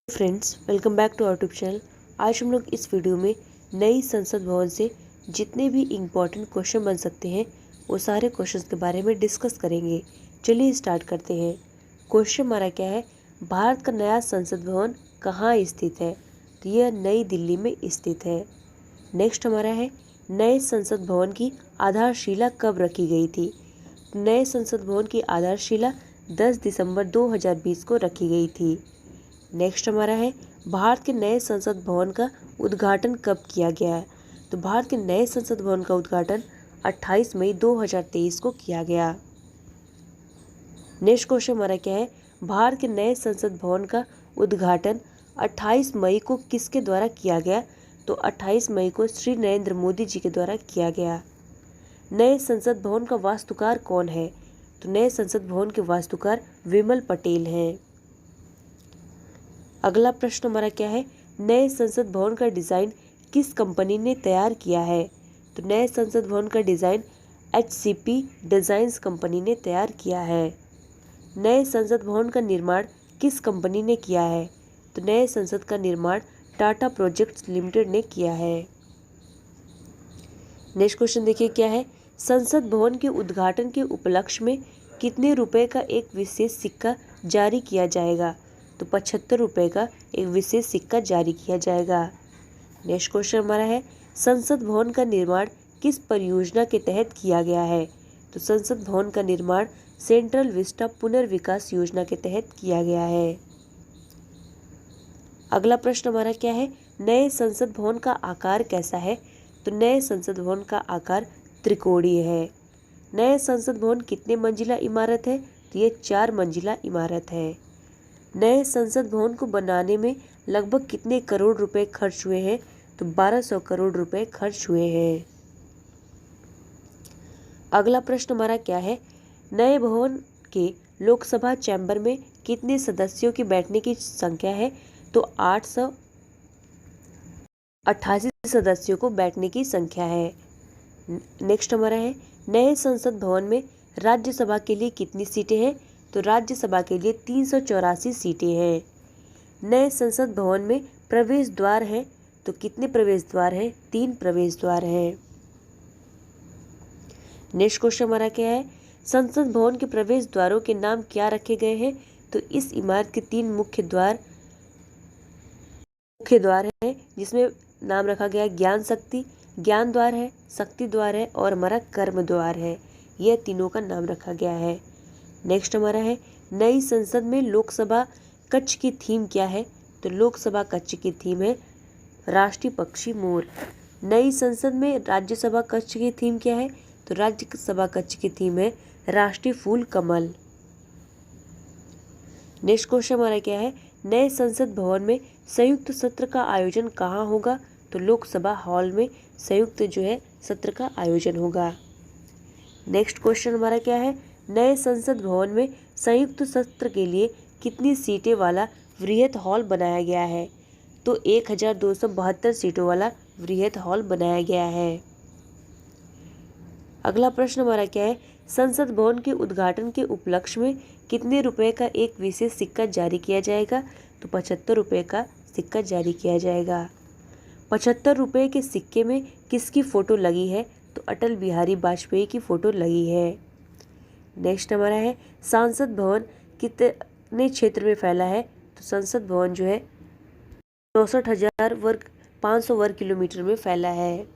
Friends, welcome back to our YouTube channel. आज हम लोग इस वीडियो में नई संसद भवन से जितने भी इम्पोर्टेंट क्वेश्चन बन सकते हैं वो सारे क्वेश्चंस के बारे में डिस्कस करेंगे। चलिए स्टार्ट करते हैं। क्वेश्चन हमारा क्या है, भारत का नया संसद भवन कहाँ स्थित है? तो यह नई दिल्ली में स्थित है। नेक्स्ट हमारा है, नए संसद भवन की आधारशिला कब रखी गई थी? नए संसद भवन की आधारशिला 10 दिसंबर 2020 को रखी गई थी। नेक्स्ट हमारा है, भारत के नए संसद भवन का उद्घाटन कब किया गया है? तो भारत के नए संसद भवन का उद्घाटन 28 मई 2023 को किया गया। नेक्स्ट क्वेश्चन हमारा क्या है, भारत के नए संसद भवन का उद्घाटन 28 मई को किसके द्वारा किया गया? तो 28 मई को श्री नरेंद्र मोदी जी के द्वारा किया गया। नए संसद भवन का वास्तुकार कौन है? तो नए संसद भवन के वास्तुकार विमल पटेल हैं। अगला प्रश्न हमारा क्या है, नए संसद भवन का डिज़ाइन किस कंपनी ने तैयार किया है? तो नए संसद भवन का डिज़ाइन HCP डिज़ाइंस कंपनी ने तैयार किया है। नए संसद भवन का निर्माण किस कंपनी ने किया है? तो नए संसद का निर्माण टाटा प्रोजेक्ट्स लिमिटेड ने किया है। नेक्स्ट क्वेश्चन देखिए क्या है, संसद भवन के उद्घाटन के उपलक्ष्य में कितने रुपए का एक विशेष सिक्का जारी किया जाएगा? तो 75 रुपये का एक विशेष सिक्का जारी किया जाएगा। नेक्स्ट क्वेश्चन हमारा है, संसद भवन का निर्माण किस परियोजना के तहत किया गया है? तो संसद भवन का निर्माण सेंट्रल विस्टा पुनर्विकास योजना के तहत किया गया है। अगला प्रश्न हमारा क्या है, नए संसद भवन का आकार कैसा है? तो नए संसद भवन का आकार त्रिकोणीय है। नए संसद भवन कितने मंजिला इमारत है? तो ये 4 मंजिला इमारत है। नए संसद भवन को बनाने में लगभग कितने करोड़ रुपए खर्च हुए हैं? तो 1200 करोड़ रुपए खर्च हुए हैं। अगला प्रश्न हमारा क्या है, नए भवन के लोकसभा चैम्बर में कितने सदस्यों की बैठने की संख्या है? तो 888 सदस्यों को बैठने की संख्या है। नेक्स्ट हमारा है, नए संसद भवन में राज्यसभा के लिए कितनी सीटें हैं? तो राज्यसभा के लिए 384 सीटें हैं। नए संसद भवन में प्रवेश द्वार हैं, तो कितने प्रवेश द्वार हैं? 3 प्रवेश द्वार हैं। नेक्स्ट क्वेश्चन हमारा क्या है, संसद भवन के प्रवेश द्वारों के नाम क्या रखे गए हैं? तो इस इमारत के 3 मुख्य द्वार हैं, जिसमें नाम रखा गया है ज्ञान द्वार है, शक्ति द्वार है और हमारा कर्म द्वार है। यह तीनों का नाम रखा गया है। नेक्स्ट हमारा है, नई संसद में लोकसभा कक्ष की थीम क्या है? तो लोकसभा कक्ष की थीम है राष्ट्रीय पक्षी मोर। नई संसद में राज्यसभा कक्ष की थीम क्या है? तो राज्यसभा कक्ष की थीम है राष्ट्रीय फूल कमल। नेक्स्ट क्वेश्चन हमारा क्या है, नए संसद भवन में संयुक्त सत्र का आयोजन कहाँ होगा? तो लोकसभा हॉल में संयुक्त सत्र का आयोजन होगा। नेक्स्ट क्वेश्चन हमारा क्या है, नए संसद भवन में संयुक्त सत्र के लिए कितनी सीटें वाला वृहद हॉल बनाया गया है? तो 1272 सीटों वाला वृहद हॉल बनाया गया है। अगला प्रश्न हमारा क्या है, संसद भवन के उद्घाटन के उपलक्ष्य में कितने रुपए का एक विशेष सिक्का जारी किया जाएगा? तो 75 रुपये का सिक्का जारी किया जाएगा। 75 रुपये के सिक्के में किसकी फ़ोटो लगी है? तो अटल बिहारी वाजपेयी की फ़ोटो लगी है। नेक्स्ट हमारा है, संसद भवन कितने क्षेत्र में फैला है? तो संसद भवन 64,500 वर्ग किलोमीटर में फैला है।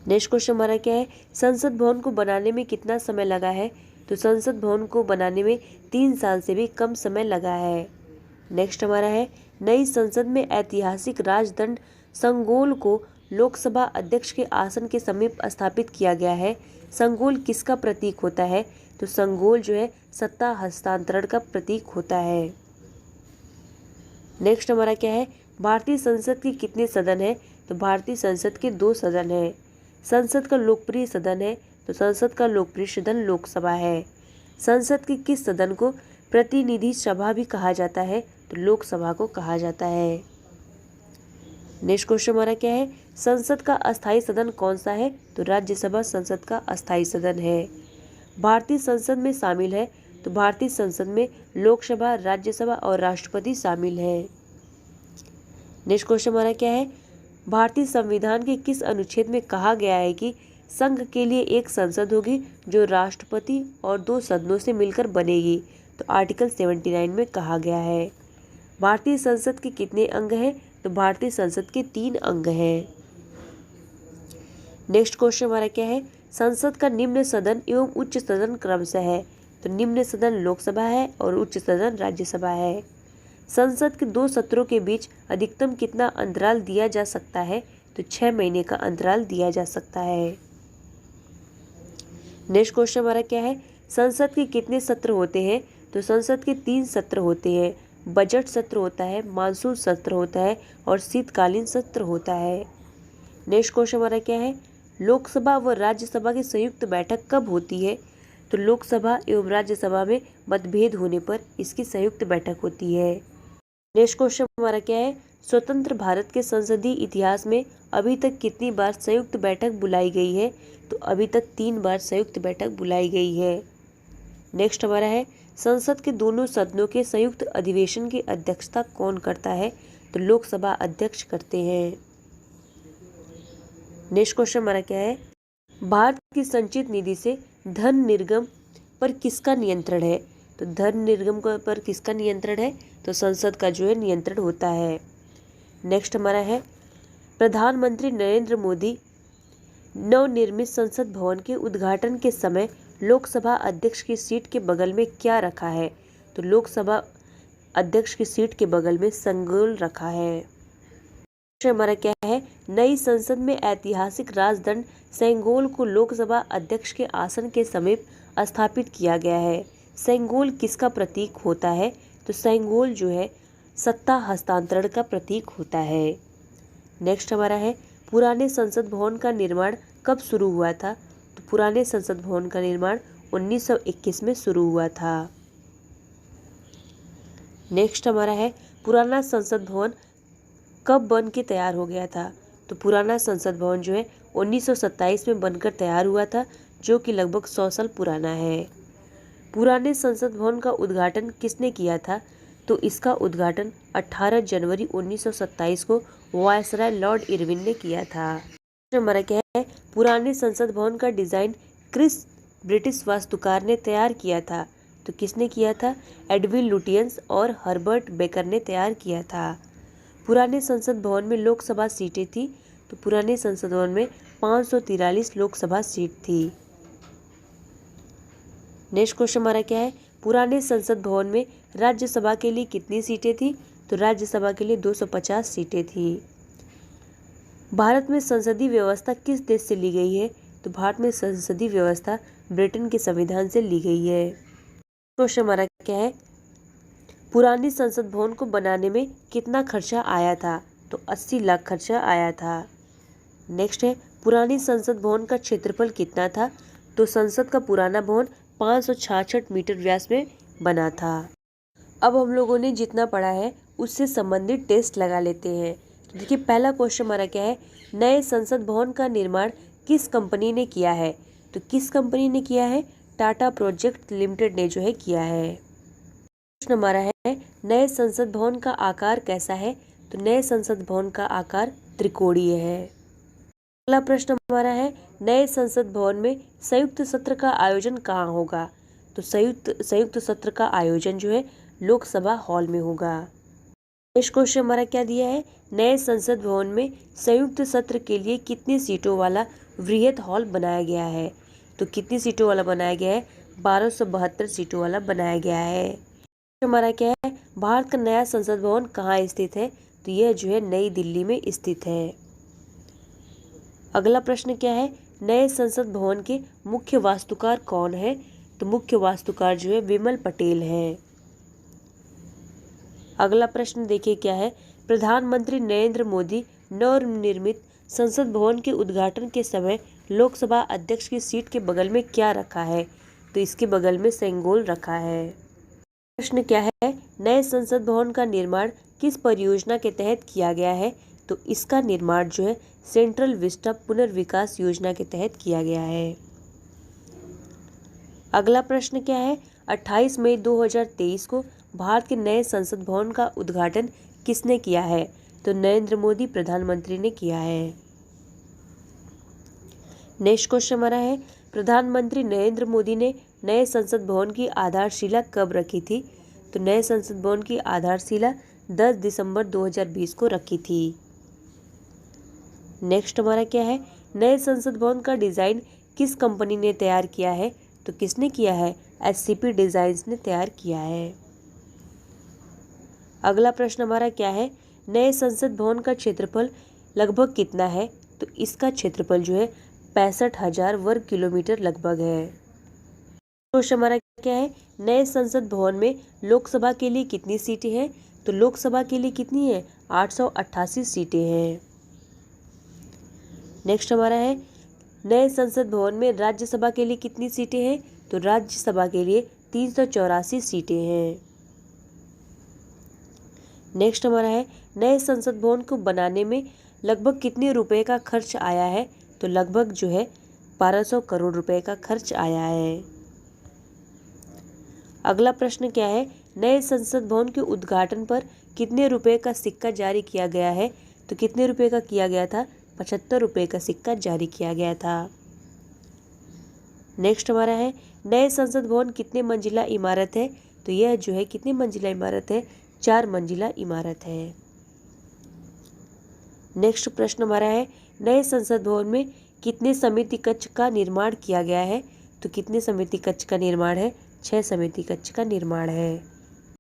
नेक्स्ट क्वेश्चन हमारा क्या है, संसद भवन को बनाने में कितना समय लगा है? तो संसद भवन को बनाने में 3 साल से भी कम समय लगा है। नेक्स्ट हमारा है, नई संसद में ऐतिहासिक राजदंड संगोल को लोकसभा अध्यक्ष के आसन के समीप स्थापित किया गया है। संगोल किसका प्रतीक होता है? तो संगोल सत्ता हस्तांतरण का प्रतीक होता है। नेक्स्ट हमारा क्या है, भारतीय संसद के कितने सदन हैं? तो भारतीय संसद के 2 सदन हैं। संसद का लोकप्रिय सदन है, तो संसद का लोकप्रिय सदन लोकसभा है। संसद के किस सदन को प्रतिनिधि सभा भी कहा जाता है? तो लोकसभा को कहा जाता है। नेक्स्ट क्वेश्चन हमारा क्या है, संसद का अस्थायी सदन कौन सा है? तो राज्यसभा संसद का अस्थायी सदन है। भारतीय संसद में शामिल है तो भारतीय संसद में लोकसभा, राज्यसभा और राष्ट्रपति शामिल है। नेक्स्ट क्वेश्चन हमारा क्या है, भारतीय संविधान के किस अनुच्छेद में कहा गया है कि संघ के लिए एक संसद होगी जो राष्ट्रपति और 2 सदनों से मिलकर बनेगी? तो आर्टिकल 79 में कहा गया है। भारतीय संसद के कितने अंग हैं? तो भारतीय संसद के 3 अंग हैं। नेक्स्ट क्वेश्चन हमारा क्या है, संसद का निम्न सदन एवं उच्च सदन क्रमशः है? तो निम्न सदन लोकसभा है और उच्च सदन राज्यसभा है। संसद के 2 सत्रों के बीच अधिकतम कितना अंतराल दिया जा सकता है? तो 6 महीने का अंतराल दिया जा सकता है। नेक्स्ट क्वेश्चन हमारा क्या है, संसद के कितने सत्र होते हैं? तो संसद के 3 सत्र होते हैं। बजट सत्र होता है, मानसून सत्र होता है और शीतकालीन सत्र होता है। नेक्स्ट क्वेश्चन हमारा क्या है, लोकसभा व राज्यसभा की संयुक्त बैठक कब होती है? तो लोकसभा एवं राज्यसभा में मतभेद होने पर इसकी संयुक्त बैठक होती है। नेक्स्ट क्वेश्चन हमारा क्या है, स्वतंत्र भारत के संसदीय इतिहास में अभी तक कितनी बार संयुक्त बैठक बुलाई गई है? तो अभी तक 3 बार संयुक्त बैठक बुलाई गई है। नेक्स्ट हमारा है, संसद के दोनों सदनों के संयुक्त अधिवेशन की अध्यक्षता कौन करता है? तो लोकसभा अध्यक्ष करते हैं। नेक्स्ट क्वेश्चन हमारा क्या है, भारत की संचित निधि से धन निर्गम पर किसका नियंत्रण है? तो धन निर्गम पर किसका नियंत्रण है? तो संसद का जो है नियंत्रण होता है। नेक्स्ट हमारा है, प्रधानमंत्री नरेंद्र मोदी नवनिर्मित संसद भवन के उद्घाटन के समय लोकसभा अध्यक्ष की सीट के बगल में क्या रखा है? तो लोकसभा अध्यक्ष की सीट के बगल में सेंगोल रखा है। हमारा क्या है, नई संसद में ऐतिहासिक राजदंड सेंगोल को लोकसभा अध्यक्ष के आसन के समीप स्थापित किया गया है। सेंगोल किसका प्रतीक होता है? तो सेंगोल जो है सत्ता हस्तांतरण का प्रतीक होता है। नेक्स्ट हमारा है, पुराने संसद भवन का निर्माण कब शुरू हुआ था? तो पुराने संसद भवन का निर्माण 1921 में शुरू हुआ था। नेक्स्ट हमारा है, पुराना संसद भवन कब बन के तैयार हो गया था? तो पुराना संसद भवन जो है 1927 में बनकर तैयार हुआ था, जो कि लगभग 100 साल पुराना है। पुराने संसद भवन का उद्घाटन किसने किया था? तो इसका उद्घाटन 18 जनवरी 1927 को वायसराय लॉर्ड इरविन ने किया था। हमारा क्या है, पुराने संसद भवन का डिजाइन किस ब्रिटिश वास्तुकार ने तैयार किया था? तो किसने किया था? एडविन लुटियंस और हर्बर्ट बेकर ने तैयार किया था। पुराने संसद भवन में लोकसभा सीटें थी? तो पुराने संसद भवन में 543 लोकसभा सीट थी। नेक्स्ट क्वेश्चन हमारा क्या है, पुराने संसद भवन में राज्यसभा के लिए कितनी सीटें थी? तो राज्यसभा के लिए 250 सीटें थी। भारत में संसदीय व्यवस्था किस देश से ली गई है? तो भारत में संसदीय व्यवस्था ब्रिटेन के संविधान से ली गई है। क्वेश्चन हमारा क्या है, पुरानी संसद भवन को बनाने में कितना खर्चा आया था? तो 80 लाख खर्चा आया था। नेक्स्ट है, पुरानी संसद भवन का क्षेत्रफल कितना था? तो संसद का पुराना भवन 566 मीटर व्यास में बना था। अब हम लोगों ने जितना पढ़ा है उससे संबंधित टेस्ट लगा लेते हैं। तो देखिए, पहला क्वेश्चन हमारा क्या है, नए संसद भवन का निर्माण किस कंपनी ने किया है? तो किस कंपनी ने किया है? टाटा प्रोजेक्ट लिमिटेड ने जो है किया है। प्रश्न हमारा है, नए संसद भवन का आकार कैसा है? तो नए संसद भवन का आकार त्रिकोणीय है। अगला प्रश्न हमारा है, नए संसद भवन में संयुक्त सत्र का आयोजन कहाँ होगा? तो संयुक्त सत्र का आयोजन जो है लोकसभा हॉल में होगा। नेक्स्ट क्वेश्चन हमारा क्या दिया है, नए संसद भवन में संयुक्त सत्र के लिए कितनी सीटों वाला वृहद हॉल बनाया गया है? तो कितनी सीटों वाला बनाया गया है? 1272 सीटों वाला बनाया गया है। हमारा क्या है, भारत का नया संसद भवन कहाँ स्थित है? तो यह जो है नई दिल्ली में स्थित है। अगला प्रश्न क्या है, नए संसद भवन के मुख्य वास्तुकार कौन है? तो मुख्य वास्तुकार जो है विमल पटेल है। अगला प्रश्न देखिए क्या है, प्रधानमंत्री नरेंद्र मोदी नवनिर्मित संसद भवन के उद्घाटन के समय लोकसभा अध्यक्ष की सीट के बगल में क्या रखा है? तो इसके बगल में सेंगोल रखा है। प्रश्न क्या है, नए संसद भवन का निर्माण किस परियोजना के तहत किया गया है? तो इसका निर्माण जो है सेंट्रल विस्टा पुनर्विकास योजना के तहत किया गया है। अगला प्रश्न क्या है, 28 मई 2023 को भारत के नए संसद भवन का उद्घाटन किसने किया है? तो नरेंद्र मोदी प्रधानमंत्री ने किया है। नेक्स्ट क्वेश्चन हमारा है, प्रधानमंत्री नरेंद्र मोदी ने नए संसद भवन की आधारशिला कब रखी थी? तो नए संसद भवन की आधारशिला 10 दिसंबर 2020 को रखी थी। नेक्स्ट हमारा क्या है, नए संसद भवन का डिज़ाइन किस कंपनी ने तैयार किया है? तो किसने किया है? SCP डिज़ाइंस ने तैयार किया है। अगला प्रश्न हमारा क्या है, नए संसद भवन का क्षेत्रफल लगभग कितना है? तो इसका क्षेत्रफल जो है 65,000 वर्ग किलोमीटर लगभग है। क्वेश्चन हमारा क्या है, नए संसद भवन में लोकसभा के लिए कितनी सीटें हैं? तो लोकसभा के लिए कितनी है? 888 सीटें हैं। नेक्स्ट हमारा है, नए संसद भवन में राज्यसभा के लिए कितनी सीटें हैं? तो राज्यसभा के लिए 384 सीटें हैं। नेक्स्ट हमारा है, नए संसद भवन को बनाने में लगभग कितने रुपए का खर्च आया है? तो लगभग जो है 1200 करोड़ रुपए का खर्च आया है। अगला प्रश्न क्या है, नए संसद भवन के उद्घाटन पर कितने रुपए का सिक्का जारी किया गया है? तो कितने रुपए का किया गया था? 75 रुपए का सिक्का जारी किया गया था। नेक्स्ट हमारा है, नए संसद भवन कितने मंजिला इमारत है? तो यह जो है कितनी मंजिला इमारत है? 4 मंजिला इमारत है। नेक्स्ट प्रश्न हमारा है, नए संसद भवन में कितने समिति कक्ष का निर्माण किया गया है? तो कितने समिति कक्ष का निर्माण है? 6 समिति कक्ष का निर्माण है।